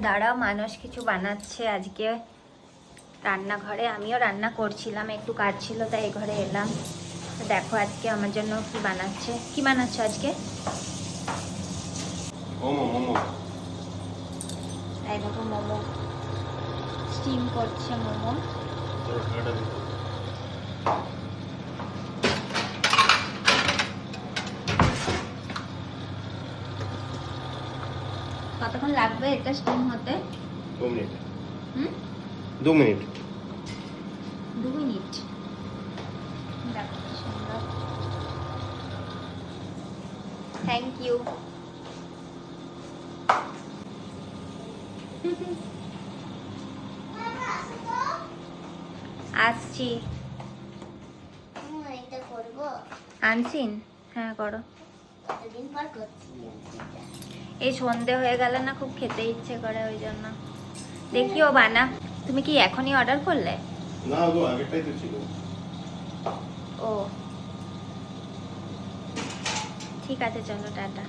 দাঁড়াও, মানুষ কিছু বানাচ্ছে আজকে রান্নাঘরে। আমিও রান্না করছিলাম, একটু কাজ ছিল তাই এই ঘরে এলাম। তো দেখো আজকে আমার জন্য কি বানাচ্ছে। কি বানাচ্ছো আজকে? মোমো মোমো। এই দেখো মোমো স্টিম করছে মোমো। কতক্ষণ লাগবে এটা স্টিম হতে? 2 মিনিট। হুম, 2 মিনিট। 2 মিনিট। দেখো কি সুন্দর। Thank you. আসছি। এটা করবো। আনসিন, হ্যাঁ করো। কতদিন পর করছি। এই সন্ধে হয়ে গেলে না খুব খেতে ইচ্ছে করে, ওই জন্য। দেখিও বানা। তুমি কি এখনই অর্ডার করলে? না গো, আগেরটাই তো ছিল। ও ঠিক আছে, চলো টাটা।